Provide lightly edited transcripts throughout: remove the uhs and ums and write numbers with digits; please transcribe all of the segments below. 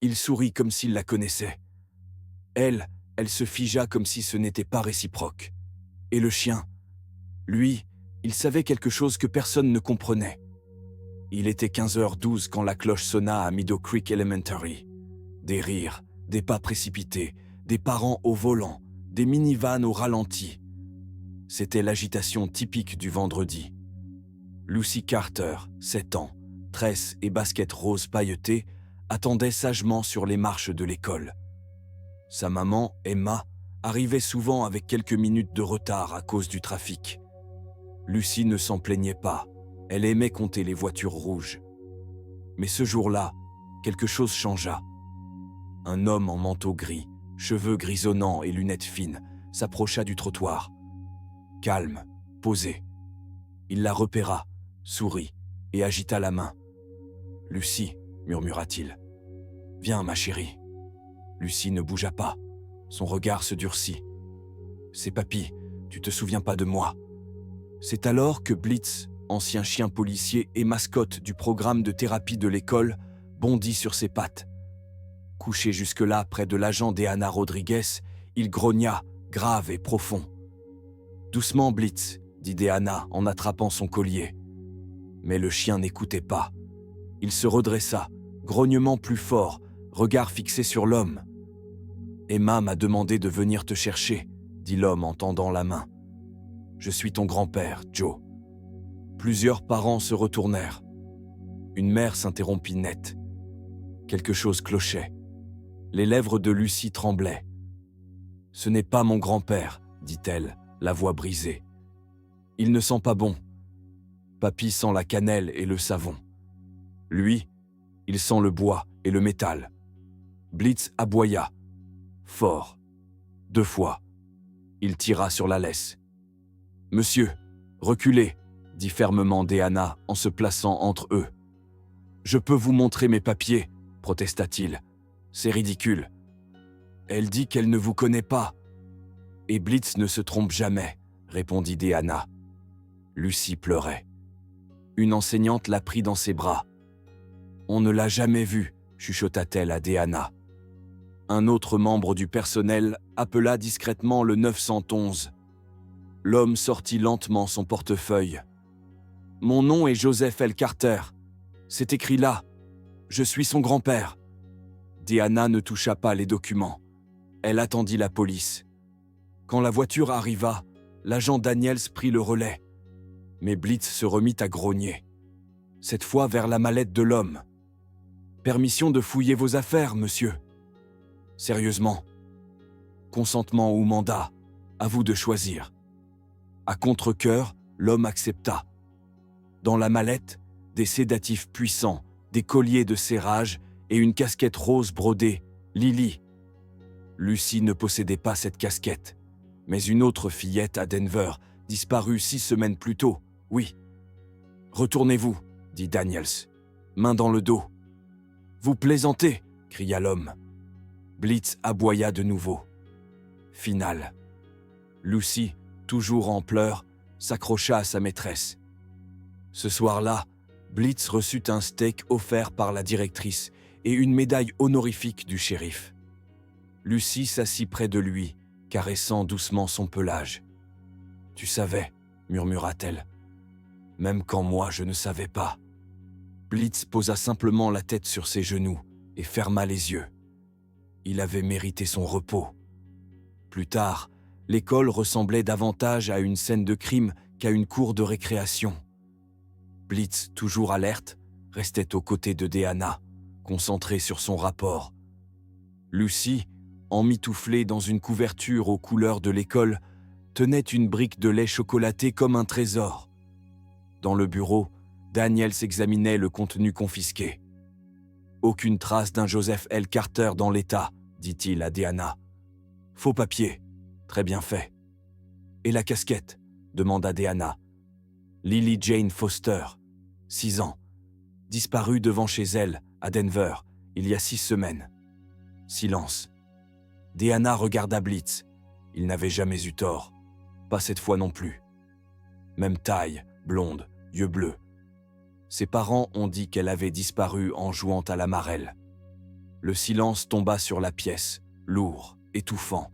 Il sourit comme s'il la connaissait. Elle se figea comme si ce n'était pas réciproque. Et le chien, lui, il savait quelque chose que personne ne comprenait. Il était 15h12 quand la cloche sonna à Meadow Creek Elementary. Des rires, des pas précipités, des parents au volant, des minivans au ralenti. C'était l'agitation typique du vendredi. Lucy Carter, 7 ans, tresse et basket rose pailletée, attendait sagement sur les marches de l'école. Sa maman, Emma, arrivait souvent avec quelques minutes de retard à cause du trafic. Lucy ne s'en plaignait pas, elle aimait compter les voitures rouges. Mais ce jour-là, quelque chose changea. Un homme en manteau gris, cheveux grisonnants et lunettes fines, s'approcha du trottoir. Calme, posé. Il la repéra, sourit et agita la main. « Lucy, murmura-t-il. « Viens, ma chérie. » Lucy ne bougea pas. Son regard se durcit. « C'est papy, tu te souviens pas de moi ?» C'est alors que Blitz, ancien chien policier et mascotte du programme de thérapie de l'école, bondit sur ses pattes. Couché jusque-là près de l'agent Deanna Rodriguez, il grogna, grave et profond. « Doucement, Blitz, » dit Deanna en attrapant son collier. Mais le chien n'écoutait pas. Il se redressa, grognement plus fort, regard fixé sur l'homme. « Emma m'a demandé de venir te chercher, » dit l'homme en tendant la main. « Je suis ton grand-père, Joe. » Plusieurs parents se retournèrent. Une mère s'interrompit net. Quelque chose clochait. Les lèvres de Lucy tremblaient. « Ce n'est pas mon grand-père, » dit-elle, la voix brisée. « Il ne sent pas bon. Papy sent la cannelle et le savon. Lui, il sent le bois et le métal. » Blitz aboya. Fort. 2 fois. Il tira sur la laisse. « Monsieur, reculez, » dit fermement Deanna en se plaçant entre eux. « Je peux vous montrer mes papiers, » protesta-t-il. « C'est ridicule. Elle dit qu'elle ne vous connaît pas. » « Et Blitz ne se trompe jamais, » répondit Deanna. Lucy pleurait. Une enseignante la prit dans ses bras. « On ne l'a jamais vue, » chuchota-t-elle à Deanna. Un autre membre du personnel appela discrètement le 911. L'homme sortit lentement son portefeuille. « Mon nom est Joseph L. Carter. C'est écrit là. Je suis son grand-père. » Deanna ne toucha pas les documents. Elle attendit la police. Quand la voiture arriva, l'agent Daniels prit le relais. Mais Blitz se remit à grogner. Cette fois vers la mallette de l'homme. « Permission de fouiller vos affaires, monsieur. » « Sérieusement. Consentement ou mandat, à vous de choisir. » À contre-cœur, l'homme accepta. Dans la mallette, des sédatifs puissants, des colliers de serrage et une casquette rose brodée, Lily. Lucy ne possédait pas cette casquette, mais une autre fillette à Denver, disparue 6 semaines plus tôt, oui. « Retournez-vous, » dit Daniels, main dans le dos. « Vous plaisantez » cria l'homme. Blitz aboya de nouveau. Finale. Lucy, toujours en pleurs, s'accrocha à sa maîtresse. Ce soir-là, Blitz reçut un steak offert par la directrice et une médaille honorifique du shérif. Lucy s'assit près de lui, caressant doucement son pelage. « Tu savais, » murmura-t-elle, « même quand moi je ne savais pas. » Blitz posa simplement la tête sur ses genoux et ferma les yeux. Il avait mérité son repos. Plus tard, l'école ressemblait davantage à une scène de crime qu'à une cour de récréation. Blitz, toujours alerte, restait aux côtés de Deanna, concentré sur son rapport. Lucy, emmitouflée dans une couverture aux couleurs de l'école, tenait une brique de lait chocolaté comme un trésor. Dans le bureau, Daniels examinait le contenu confisqué. « Aucune trace d'un Joseph L. Carter dans l'état, » dit-il à Deanna. « Faux papier. Très bien fait. »« Et la casquette ?» demanda Deanna. « Lily Jane Foster, 6 ans. Disparue devant chez elle, à Denver, il y a 6 semaines. » Silence. Deanna regarda Blitz. Il n'avait jamais eu tort. Pas cette fois non plus. Même taille, blonde, yeux bleus. Ses parents ont dit qu'elle avait disparu en jouant à la marelle. Le silence tomba sur la pièce, lourd, étouffant.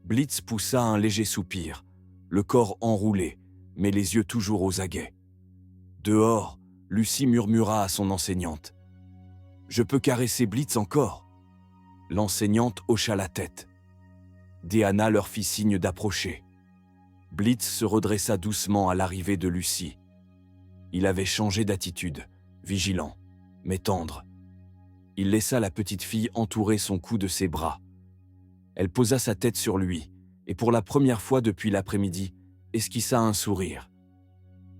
Blitz poussa un léger soupir, le corps enroulé, mais les yeux toujours aux aguets. Dehors, Lucie murmura à son enseignante. « Je peux caresser Blitz encore ?» L'enseignante hocha la tête. Deanna leur fit signe d'approcher. Blitz se redressa doucement à l'arrivée de Lucie. Il avait changé d'attitude, vigilant, mais tendre. Il laissa la petite fille entourer son cou de ses bras. Elle posa sa tête sur lui, et pour la première fois depuis l'après-midi, esquissa un sourire.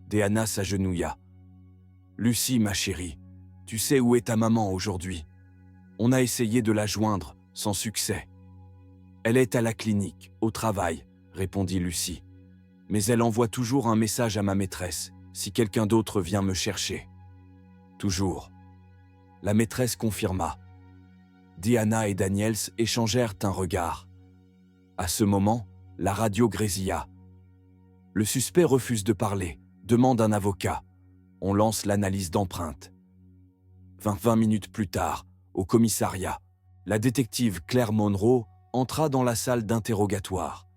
Deanna s'agenouilla. « Lucie, ma chérie, tu sais où est ta maman aujourd'hui ? On a essayé de la joindre, sans succès. »« Elle est à la clinique, au travail, » répondit Lucie. « Mais elle envoie toujours un message à ma maîtresse, si quelqu'un d'autre vient me chercher. » « Toujours. » La maîtresse confirma. Deanna et Daniels échangèrent un regard. À ce moment, la radio grésilla. Le suspect refuse de parler, demande un avocat. On lance l'analyse d'empreintes. 20 minutes plus tard, au commissariat, la détective Claire Monroe entra dans la salle d'interrogatoire.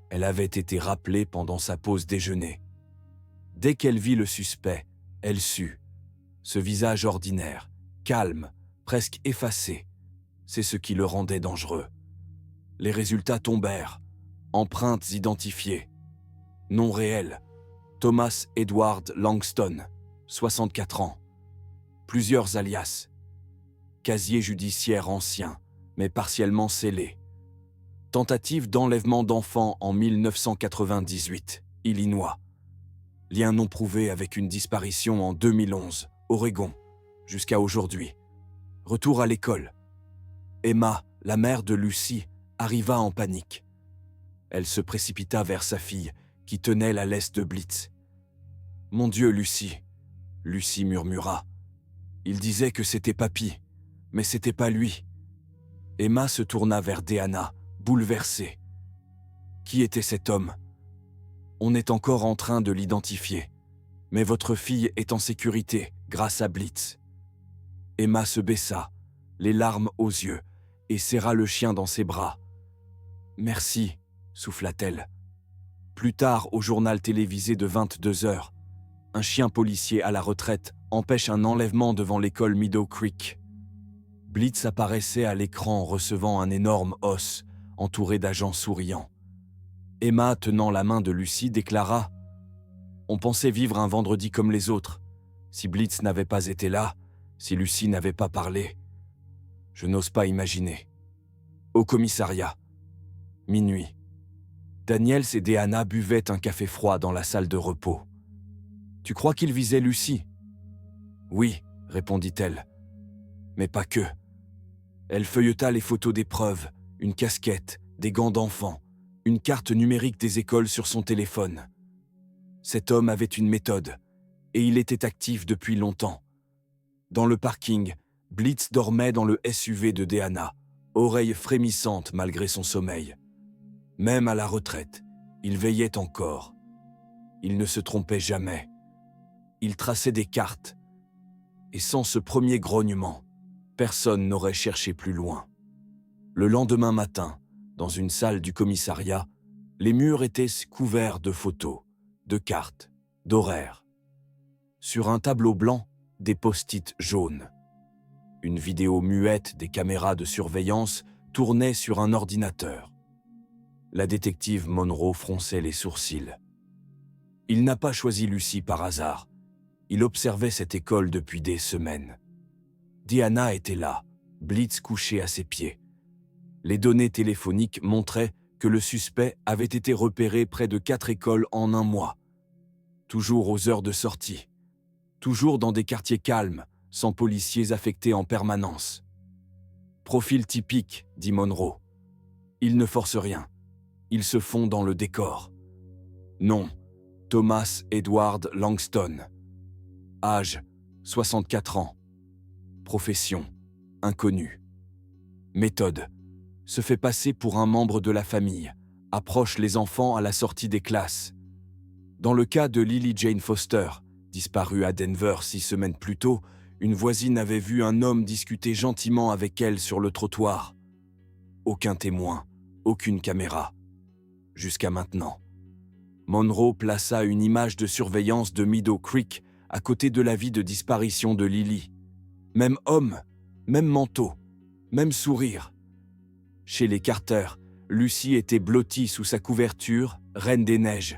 Elle avait été rappelée pendant sa pause déjeuner. Dès qu'elle vit le suspect, elle sut. Ce visage ordinaire, calme, presque effacé, c'est ce qui le rendait dangereux. Les résultats tombèrent. Empreintes identifiées. Nom réel, Thomas Edward Langston, 64 ans. Plusieurs alias. Casier judiciaire ancien, mais partiellement scellé. Tentative d'enlèvement d'enfants en 1998, Illinois. Lien non prouvé avec une disparition en 2011, Oregon, jusqu'à aujourd'hui. Retour à l'école. Emma, la mère de Lucie, arriva en panique. Elle se précipita vers sa fille, qui tenait la laisse de Blitz. « Mon Dieu, Lucie !» Lucie murmura. « Il disait que c'était papy, mais c'était pas lui. » Emma se tourna vers Deanna, bouleversée. « Qui était cet homme ? On est encore en train de l'identifier, mais votre fille est en sécurité grâce à Blitz. » Emma se baissa, les larmes aux yeux, et serra le chien dans ses bras. « Merci, » souffla-t-elle. Plus tard, au journal télévisé de 22 heures, un chien policier à la retraite empêche un enlèvement devant l'école Meadow Creek. Blitz apparaissait à l'écran recevant un énorme os, entouré d'agents souriants. Emma, tenant la main de Lucie, déclara « On pensait vivre un vendredi comme les autres. Si Blitz n'avait pas été là, si Lucie n'avait pas parlé, je n'ose pas imaginer. » Au commissariat. Minuit. Daniels et Deanna buvaient un café froid dans la salle de repos. « Tu crois qu'il visait Lucie ?»« Oui, » répondit-elle. « Mais pas que. » Elle feuilleta les photos des preuves, une casquette, des gants d'enfant, une carte numérique des écoles sur son téléphone. Cet homme avait une méthode, et il était actif depuis longtemps. Dans le parking, Blitz dormait dans le SUV de Deanna, oreilles frémissantes malgré son sommeil. Même à la retraite, il veillait encore. Il ne se trompait jamais. Il traçait des cartes. Et sans ce premier grognement, personne n'aurait cherché plus loin. Le lendemain matin, dans une salle du commissariat, les murs étaient couverts de photos, de cartes, d'horaires. Sur un tableau blanc, des post-it jaunes. Une vidéo muette des caméras de surveillance tournait sur un ordinateur. La détective Monroe fronçait les sourcils. Il n'a pas choisi Lucie par hasard. Il observait cette école depuis des semaines. Deanna était là, Blitz couché à ses pieds. Les données téléphoniques montraient que le suspect avait été repéré près de 4 écoles en un mois. Toujours aux heures de sortie. Toujours dans des quartiers calmes, sans policiers affectés en permanence. « Profil typique », dit Monroe. « Il ne force rien. Il se fond dans le décor. » Nom, Thomas Edward Langston. Âge, 64 ans. Profession, inconnu. Méthode, se fait passer pour un membre de la famille, approche les enfants à la sortie des classes. Dans le cas de Lily Jane Foster, disparue à Denver 6 semaines plus tôt, Une voisine avait vu un homme discuter gentiment avec elle sur le trottoir. Aucun témoin, aucune caméra. Jusqu'à maintenant. Monroe plaça une image de surveillance de Meadow Creek à côté de l'avis de disparition de Lily. Même homme, même manteau, même sourire. Chez les Carter, Lucy était blottie sous sa couverture, reine des neiges.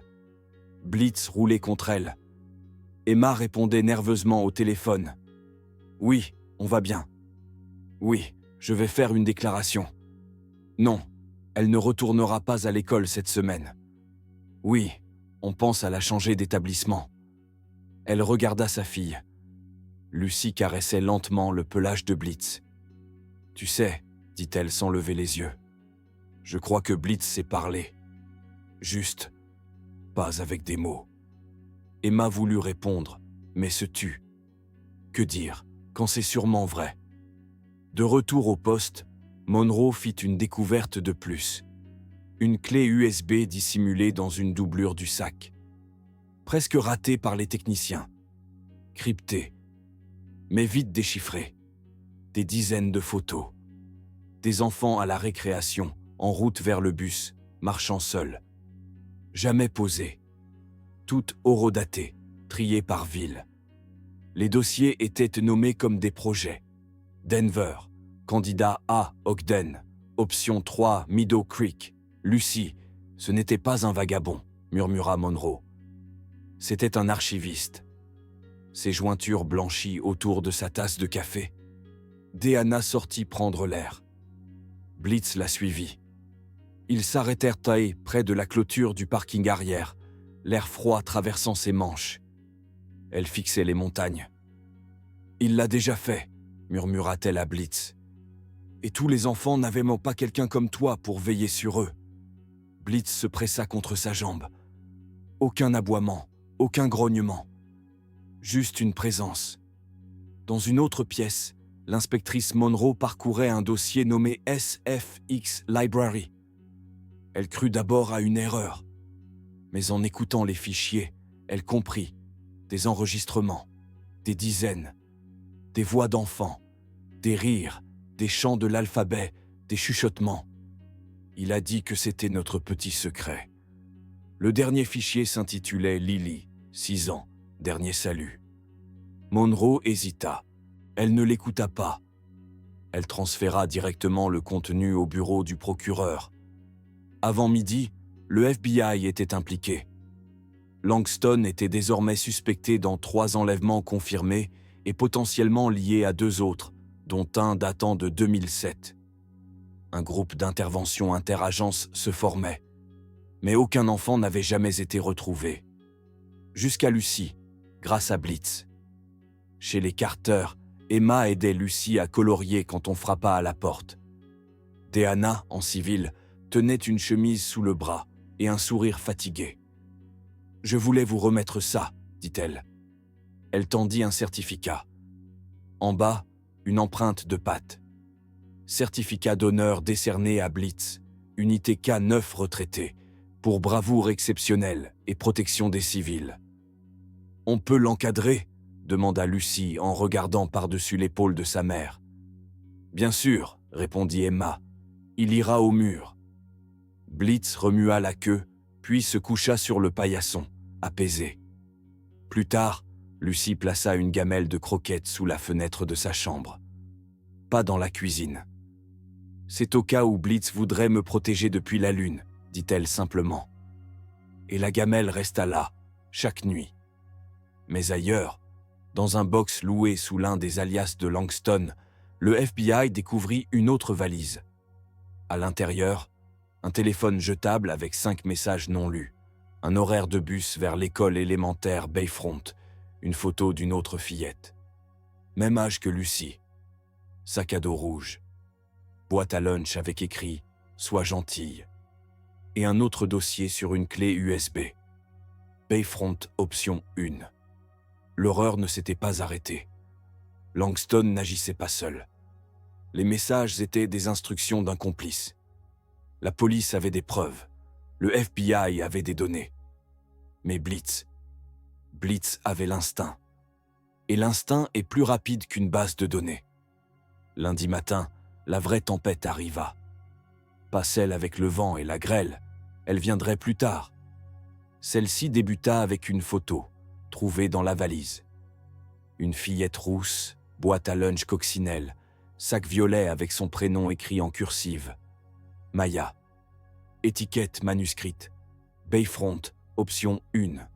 Blitz roulait contre elle. Emma répondait nerveusement au téléphone. « Oui, on va bien. Oui, je vais faire une déclaration. Non, elle ne retournera pas à l'école cette semaine. Oui, on pense à la changer d'établissement. » Elle regarda sa fille. Lucy caressait lentement le pelage de Blitz. « Tu sais, dit-elle sans lever les yeux, je crois que Blitz sait parler. Juste, pas avec des mots. » Emma voulut répondre, mais se tut. Que dire, quand c'est sûrement vrai? De retour au poste, Monroe fit une découverte de plus. Une clé USB dissimulée dans une doublure du sac. Presque ratée par les techniciens. Cryptée, mais vite déchiffrée. Des dizaines de photos. Des enfants à la récréation, en route vers le bus, marchant seuls. Jamais posés. Toutes horodatées, triées par ville. Les dossiers étaient nommés comme des projets. Denver, candidat A, Ogden, option 3, Meadow Creek. Lucy, ce n'était pas un vagabond, murmura Monroe. C'était un archiviste. Ses jointures blanchies autour de sa tasse de café. Deanna sortit prendre l'air. Blitz la suivit. Ils s'arrêtèrent près de la clôture du parking arrière, l'air froid traversant ses manches. Elle fixait les montagnes. « Il l'a déjà fait », murmura-t-elle à Blitz. « Et tous les enfants n'avaient même pas quelqu'un comme toi pour veiller sur eux. » Blitz se pressa contre sa jambe. Aucun aboiement, aucun grognement. Juste une présence. Dans une autre pièce, l'inspectrice Monroe parcourait un dossier nommé SFX Library. Elle crut d'abord à une erreur, mais en écoutant les fichiers, elle comprit. Des enregistrements, des dizaines, des voix d'enfants, des rires, des chants de l'alphabet, des chuchotements. Il a dit que c'était notre petit secret. Le dernier fichier s'intitulait Lily, 6 ans, dernier salut. Monroe hésita. Elle ne l'écouta pas. Elle transféra directement le contenu au bureau du procureur. Avant midi, le FBI était impliqué. Langston était désormais suspecté dans 3 enlèvements confirmés et potentiellement liés à 2 autres, dont un datant de 2007. Un groupe d'intervention interagence se formait, mais aucun enfant n'avait jamais été retrouvé. Jusqu'à Lucy, grâce à Blitz. Chez les Carter, Emma aidait Lucy à colorier quand on frappa à la porte. Deanna, en civil, tenait une chemise sous le bras et un sourire fatigué. « Je voulais vous remettre ça, dit-elle. » Elle tendit un certificat. En bas, une empreinte de patte. Certificat d'honneur décerné à Blitz, unité K9 retraité, pour bravoure exceptionnelle et protection des civils. « On peut l'encadrer ?» demanda Lucy en regardant par-dessus l'épaule de sa mère. « Bien sûr, » répondit Emma. « Il ira au mur. » Blitz remua la queue, puis se coucha sur le paillasson, apaisé. Plus tard, Lucy plaça une gamelle de croquettes sous la fenêtre de sa chambre. Pas dans la cuisine. « C'est au cas où Blitz voudrait me protéger depuis la lune, » dit-elle simplement. Et la gamelle resta là, chaque nuit. Mais ailleurs, dans un box loué sous l'un des alias de Langston, le FBI découvrit une autre valise. À l'intérieur, un téléphone jetable avec 5 messages non lus, un horaire de bus vers l'école élémentaire Bayfront, une photo d'une autre fillette. Même âge que Lucy. Sac à dos rouge. Boîte à lunch avec écrit « Sois gentille ». Et un autre dossier sur une clé USB. Bayfront option 1. L'horreur ne s'était pas arrêtée. Langston n'agissait pas seul. Les messages étaient des instructions d'un complice. La police avait des preuves. Le FBI avait des données. Mais Blitz avait l'instinct. Et l'instinct est plus rapide qu'une base de données. Lundi matin, la vraie tempête arriva. Pas celle avec le vent et la grêle, elle viendrait plus tard. Celle-ci débuta avec une photo, trouvée dans la valise. Une fillette rousse, boîte à lunch coccinelle, sac violet avec son prénom écrit en cursive. Maya. Étiquette manuscrite. Bayfront, option 1.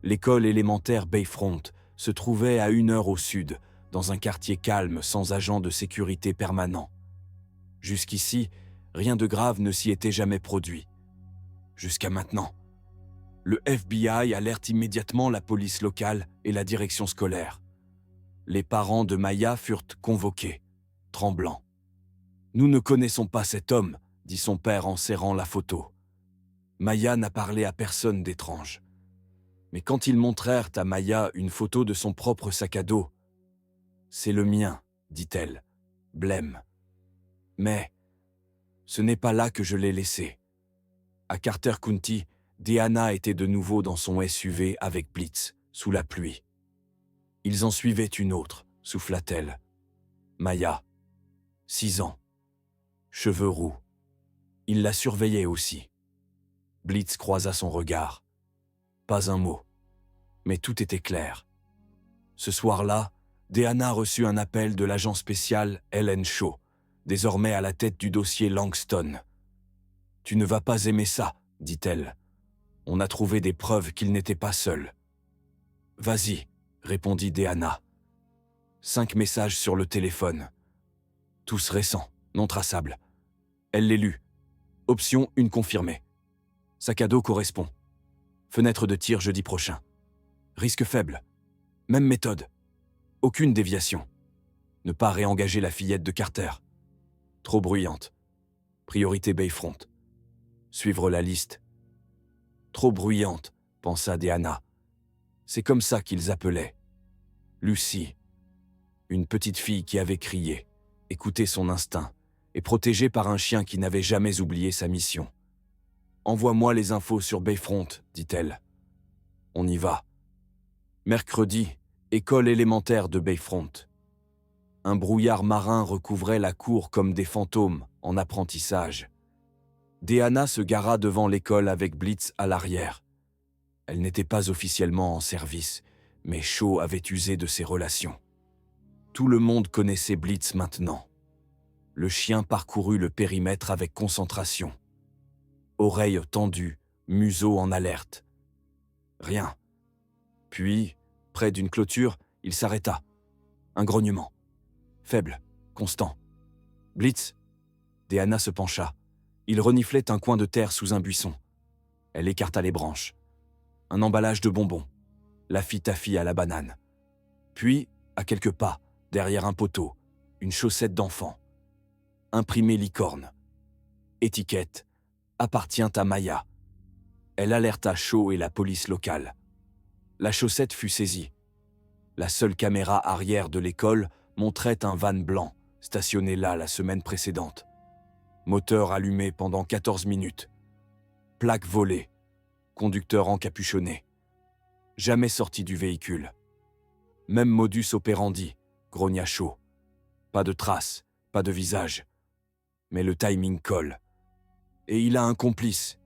L'école élémentaire Bayfront se trouvait à 1 heure au sud, dans un quartier calme sans agent de sécurité permanent. Jusqu'ici, rien de grave ne s'y était jamais produit. Jusqu'à maintenant. Le FBI alerte immédiatement la police locale et la direction scolaire. Les parents de Maya furent convoqués, tremblants. « Nous ne connaissons pas cet homme », dit son père en serrant la photo. Maya n'a parlé à personne d'étrange. Mais quand ils montrèrent à Maya une photo de son propre sac à dos, « C'est le mien », dit-elle, blême. « Mais ce n'est pas là que je l'ai laissé. » À Carter County, Deanna était de nouveau dans son SUV avec Blitz, sous la pluie. Ils en suivaient une autre, souffla-t-elle. Maya, 6 ans. Cheveux roux. Il la surveillait aussi. Blitz croisa son regard. Pas un mot. Mais tout était clair. Ce soir-là, Deanna reçut un appel de l'agent spécial Ellen Shaw, désormais à la tête du dossier Langston. « Tu ne vas pas aimer ça, » dit-elle. « On a trouvé des preuves qu'il n'était pas seul. »« Vas-y, » répondit Deanna. 5 messages sur le téléphone. Tous récents, non traçables. Elle les lut. Option 1 confirmée. Sac à dos correspond. Fenêtre de tir jeudi prochain. Risque faible. Même méthode. Aucune déviation. Ne pas réengager la fillette de Carter. Trop bruyante. Priorité Bayfront. Suivre la liste. Trop bruyante, pensa Deanna. C'est comme ça qu'ils appelaient. Lucie. Une petite fille qui avait crié, écouté son instinct, et protégée par un chien qui n'avait jamais oublié sa mission. « Envoie-moi les infos sur Bayfront, dit-elle. On y va. Mercredi, école élémentaire de Bayfront. Un brouillard marin recouvrait la cour comme des fantômes en apprentissage. Deanna se gara devant l'école avec Blitz à l'arrière. Elle n'était pas officiellement en service, mais Shaw avait usé de ses relations. Tout le monde connaissait Blitz maintenant. Le chien parcourut le périmètre avec concentration. Oreilles tendues, museau en alerte. Rien. Puis, près d'une clôture, il s'arrêta. Un grognement. Faible, constant. Blitz. Deanna se pencha. Il reniflait un coin de terre sous un buisson. Elle écarta les branches. Un emballage de bonbons. Laffy Taffy à la banane. Puis, à quelques pas, derrière un poteau, une chaussette d'enfant. Imprimé licorne. Étiquette. Appartient à Maya. Elle alerta Shaw et la police locale. La chaussette fut saisie. La seule caméra arrière de l'école montrait un van blanc, stationné là la semaine précédente. Moteur allumé pendant 14 minutes. Plaque volée. Conducteur encapuchonné. Jamais sorti du véhicule. Même modus operandi, grogna Shaw. Pas de traces, pas de visage. Mais le timing colle. Et il a un complice.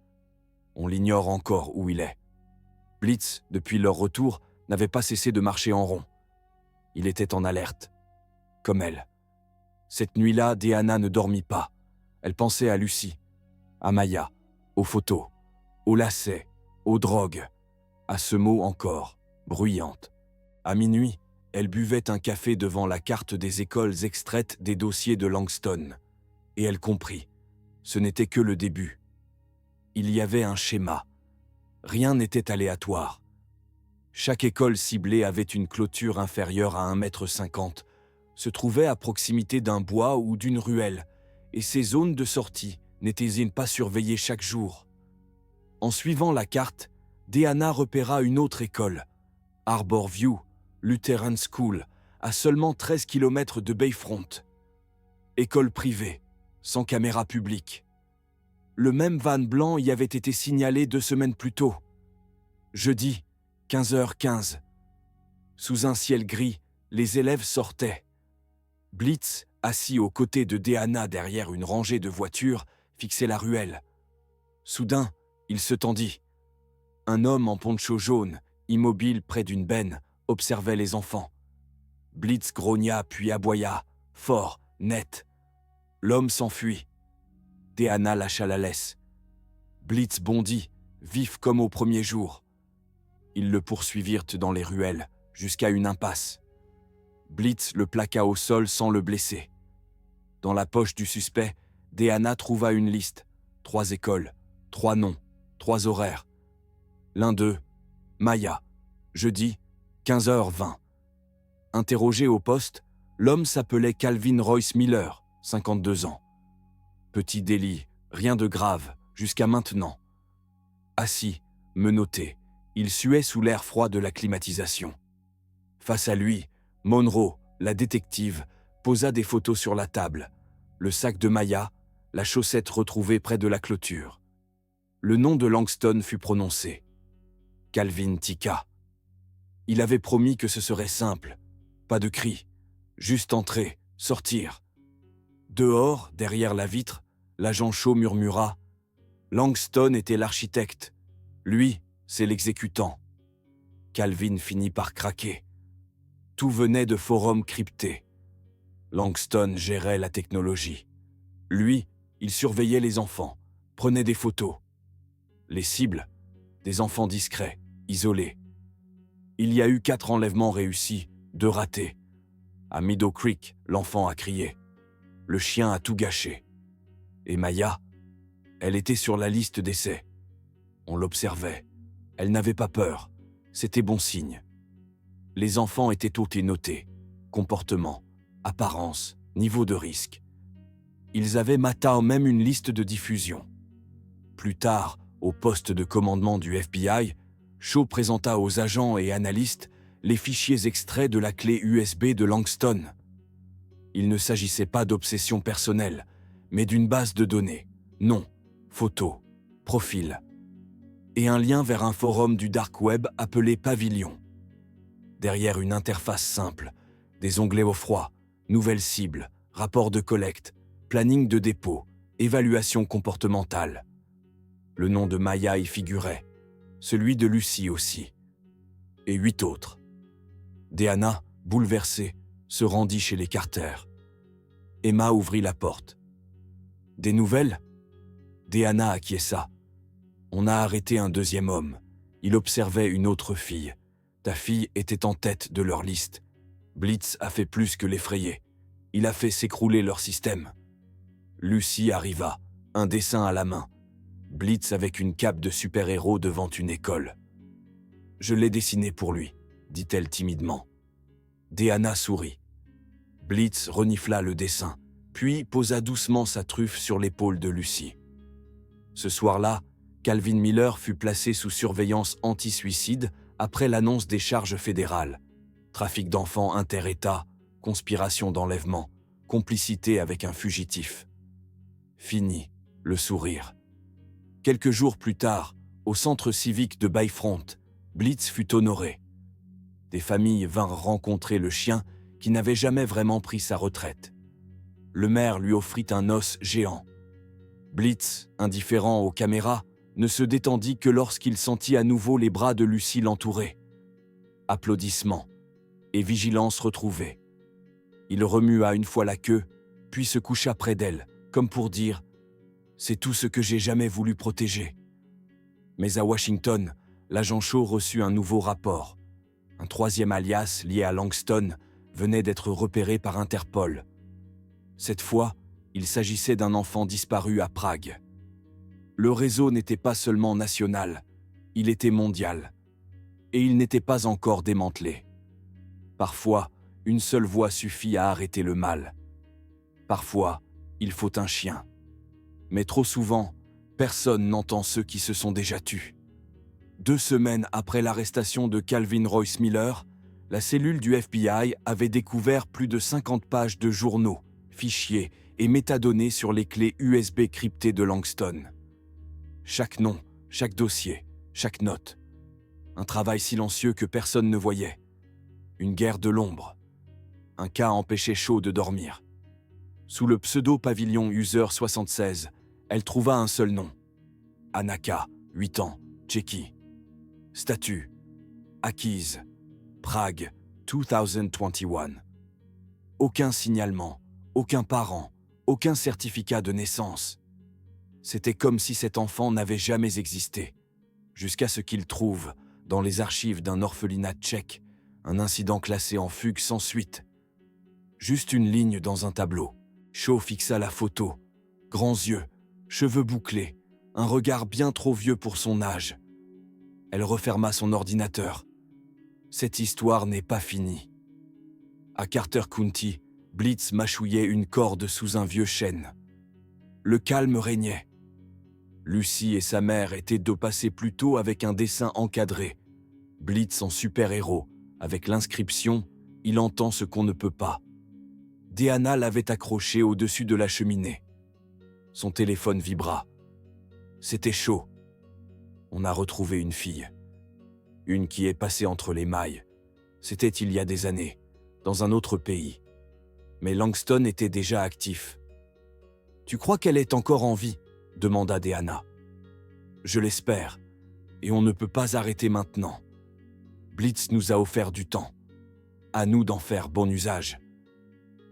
On l'ignore encore où il est. Blitz, depuis leur retour, n'avait pas cessé de marcher en rond. Il était en alerte. Comme elle. Cette nuit-là, Deanna ne dormit pas. Elle pensait à Lucie, à Maya, aux photos, aux lacets, aux drogues, à ce mot encore, bruyante. À minuit, elle buvait un café devant la carte des écoles extraites des dossiers de Langston. Et elle comprit. Ce n'était que le début. Il y avait un schéma. Rien n'était aléatoire. Chaque école ciblée avait une clôture inférieure à 1,50 m, se trouvait à proximité d'un bois ou d'une ruelle, et ces zones de sortie n'étaient-elles pas surveillées chaque jour. En suivant la carte, Deanna repéra une autre école, Arbor View, Lutheran School, à seulement 13 km de Bayfront. École privée, sans caméra publique. Le même van blanc y avait été signalé 2 semaines plus tôt. Jeudi, 15h15. Sous un ciel gris, les élèves sortaient. Blitz, assis aux côtés de Deanna derrière une rangée de voitures, fixait la ruelle. Soudain, il se tendit. Un homme en poncho jaune, immobile près d'une benne, observait les enfants. Blitz grogna puis aboya, fort, net. L'homme s'enfuit. Deanna lâcha la laisse. Blitz bondit, vif comme au premier jour. Ils le poursuivirent dans les ruelles, jusqu'à une impasse. Blitz le plaqua au sol sans le blesser. Dans la poche du suspect, Deanna trouva une liste. 3 écoles, 3 noms, 3 horaires. L'un d'eux, Maya, jeudi, 15h20. Interrogé au poste, l'homme s'appelait Calvin Royce Miller, 52 ans. Petit délit, rien de grave, jusqu'à maintenant. Assis, menotté, il suait sous l'air froid de la climatisation. Face à lui, Monroe, la détective, posa des photos sur la table. Le sac de Maya, la chaussette retrouvée près de la clôture. Le nom de Langston fut prononcé. Calvin tiqua. Il avait promis que ce serait simple. Pas de cris. Juste entrer, sortir. Dehors, derrière la vitre, l'agent Shaw murmura « Langston était l'architecte. Lui, c'est l'exécutant. » Calvin finit par craquer. Tout venait de forums cryptés. Langston gérait la technologie. Lui, il surveillait les enfants, prenait des photos. Les cibles, des enfants discrets, isolés. Il y a eu 4 enlèvements réussis, 2 ratés. À Meadow Creek, l'enfant a crié. Le chien a tout gâché. Et Maya, elle était sur la liste d'essais. On l'observait. Elle n'avait pas peur. C'était bon signe. Les enfants étaient ôtés notés. Comportement, apparence, niveau de risque. Ils avaient matin même une liste de diffusion. Plus tard, au poste de commandement du FBI, Shaw présenta aux agents et analystes les fichiers extraits de la clé USB de Langston. Il ne s'agissait pas d'obsession personnelle, mais d'une base de données, nom, photos, profil, et un lien vers un forum du dark web appelé Pavilion. Derrière une interface simple, des onglets au froid, nouvelles cibles, rapports de collecte, planning de dépôt, évaluation comportementale. Le nom de Maya y figurait, celui de Lucy aussi, et 8 autres. Deanna, bouleversée, se rendit chez les Carter. Emma ouvrit la porte. « Des nouvelles ?» Deanna acquiesça. « On a arrêté un 2e homme. Il observait une autre fille. Ta fille était en tête de leur liste. Blitz a fait plus que l'effrayer. Il a fait s'écrouler leur système. » Lucy arriva, un dessin à la main. Blitz avec une cape de super-héros devant une école. « Je l'ai dessiné pour lui, » dit-elle timidement. Deanna sourit. Blitz renifla le dessin, puis posa doucement sa truffe sur l'épaule de Lucy. Ce soir-là, Calvin Miller fut placé sous surveillance anti-suicide après l'annonce des charges fédérales. Trafic d'enfants inter-États, conspiration d'enlèvement, complicité avec un fugitif. Fini, le sourire. Quelques jours plus tard, au centre civique de Bayfront, Blitz fut honoré. Des familles vinrent rencontrer le chien qui n'avait jamais vraiment pris sa retraite. Le maire lui offrit un os géant. Blitz, indifférent aux caméras, ne se détendit que lorsqu'il sentit à nouveau les bras de Lucy l'entourer. Applaudissements et vigilance retrouvée. Il remua une fois la queue, puis se coucha près d'elle, comme pour dire « C'est tout ce que j'ai jamais voulu protéger ». Mais à Washington, l'agent Shaw reçut un nouveau rapport. Un 3e alias lié à Langston venait d'être repéré par Interpol. Cette fois, il s'agissait d'un enfant disparu à Prague. Le réseau n'était pas seulement national, il était mondial. Et il n'était pas encore démantelé. Parfois, une seule voix suffit à arrêter le mal. Parfois, il faut un chien. Mais trop souvent, personne n'entend ceux qui se sont déjà tus. 2 semaines après l'arrestation de Calvin Royce Miller, la cellule du FBI avait découvert plus de 50 pages de journaux, fichiers et métadonnées sur les clés USB cryptées de Langston. Chaque nom, chaque dossier, chaque note. Un travail silencieux que personne ne voyait. Une guerre de l'ombre. Un cas empêchait Shaw de dormir. Sous le pseudo-pavillon User 76, elle trouva un seul nom. Anaka, 8 ans, Tchéquie. Statut. Acquise. Prague, 2021. Aucun signalement, aucun parent, aucun certificat de naissance. C'était comme si cet enfant n'avait jamais existé, jusqu'à ce qu'il trouve, dans les archives d'un orphelinat tchèque, un incident classé en fugue sans suite. Juste une ligne dans un tableau. Shaw fixa la photo. Grands yeux, cheveux bouclés, un regard bien trop vieux pour son âge. Elle referma son ordinateur. Cette histoire n'est pas finie. À Carter County, Blitz mâchouillait une corde sous un vieux chêne. Le calme régnait. Lucy et sa mère étaient dopassées plus tôt avec un dessin encadré. Blitz en super-héros, avec l'inscription « Il entend ce qu'on ne peut pas ». Deanna l'avait accroché au-dessus de la cheminée. Son téléphone vibra. C'était Shaw. On a retrouvé une fille. Une qui est passée entre les mailles. C'était il y a des années, dans un autre pays. Mais Langston était déjà actif. « Tu crois qu'elle est encore en vie ?» demanda Deanna. « Je l'espère, et on ne peut pas arrêter maintenant. Blitz nous a offert du temps. À nous d'en faire bon usage. »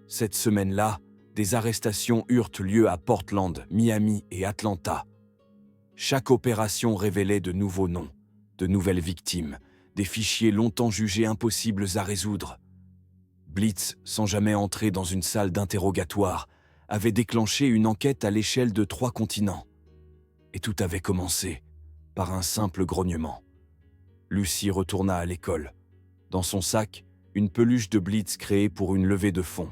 Cette semaine-là, des arrestations eurent lieu à Portland, Miami et Atlanta. Chaque opération révélait de nouveaux noms, de nouvelles victimes, des fichiers longtemps jugés impossibles à résoudre. Blitz, sans jamais entrer dans une salle d'interrogatoire, avait déclenché une enquête à l'échelle de 3 continents. Et tout avait commencé par un simple grognement. Lucy retourna à l'école. Dans son sac, une peluche de Blitz créée pour une levée de fonds.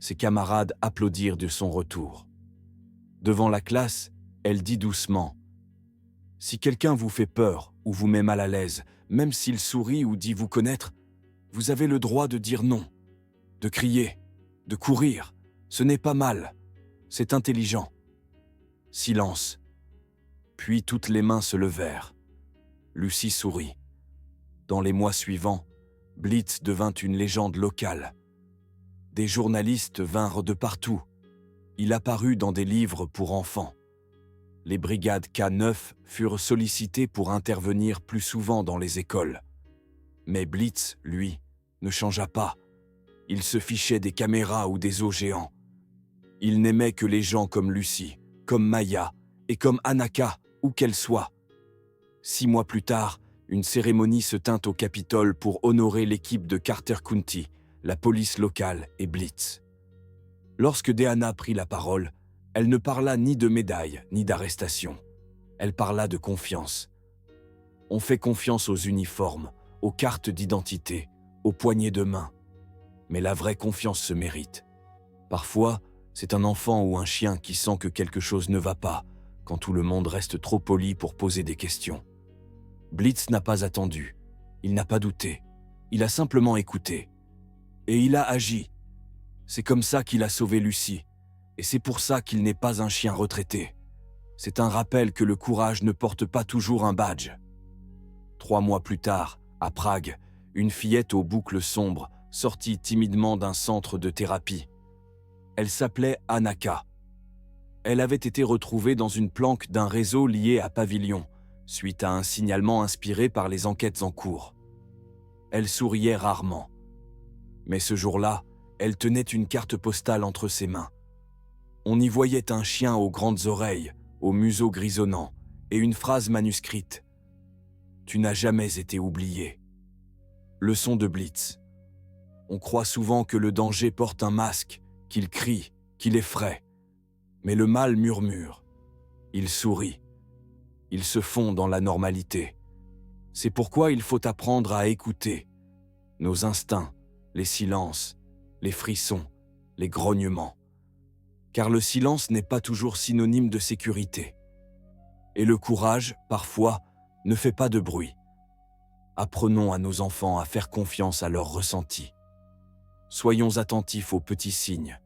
Ses camarades applaudirent de son retour. Devant la classe, elle dit doucement « Si quelqu'un vous fait peur ou vous met mal à l'aise, même s'il sourit ou dit vous connaître, vous avez le droit de dire non, de crier, de courir. Ce n'est pas mal, c'est intelligent. » Silence. Puis toutes les mains se levèrent. Lucy sourit. Dans les mois suivants, Blitz devint une légende locale. Des journalistes vinrent de partout. Il apparut dans des livres pour enfants. Les brigades K9 furent sollicitées pour intervenir plus souvent dans les écoles. Mais Blitz, lui, ne changea pas. Il se fichait des caméras ou des os géants. Il n'aimait que les gens comme Lucy, comme Maya et comme Anaka, où qu'elle soit. 6 mois plus tard, une cérémonie se tint au Capitole pour honorer l'équipe de Carter County, la police locale et Blitz. Lorsque Deanna prit la parole, elle ne parla ni de médaille ni d'arrestation. Elle parla de confiance. On fait confiance aux uniformes, aux cartes d'identité, aux poignées de main. Mais la vraie confiance se mérite. Parfois, c'est un enfant ou un chien qui sent que quelque chose ne va pas, quand tout le monde reste trop poli pour poser des questions. Blitz n'a pas attendu, il n'a pas douté, il a simplement écouté. Et il a agi. C'est comme ça qu'il a sauvé Lucy, et c'est pour ça qu'il n'est pas un chien retraité. C'est un rappel que le courage ne porte pas toujours un badge. 3 mois plus tard, à Prague, une fillette aux boucles sombres sortit timidement d'un centre de thérapie. Elle s'appelait Anaka. Elle avait été retrouvée dans une planque d'un réseau lié à Pavillon, suite à un signalement inspiré par les enquêtes en cours. Elle souriait rarement. Mais ce jour-là, elle tenait une carte postale entre ses mains. On y voyait un chien aux grandes oreilles, au museau grisonnant, et une phrase manuscrite. « Tu n'as jamais été oublié. » Leçon de Blitz. On croit souvent que le danger porte un masque, qu'il crie, qu'il effraie. Mais le mal murmure. Il sourit. Il se fond dans la normalité. C'est pourquoi il faut apprendre à écouter. Nos instincts, les silences, les frissons, les grognements. Car le silence n'est pas toujours synonyme de sécurité. Et le courage, parfois, ne fait pas de bruit. Apprenons à nos enfants à faire confiance à leurs ressentis. Soyons attentifs aux petits signes.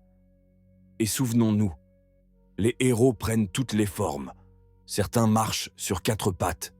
Et souvenons-nous, les héros prennent toutes les formes. Certains marchent sur 4 pattes,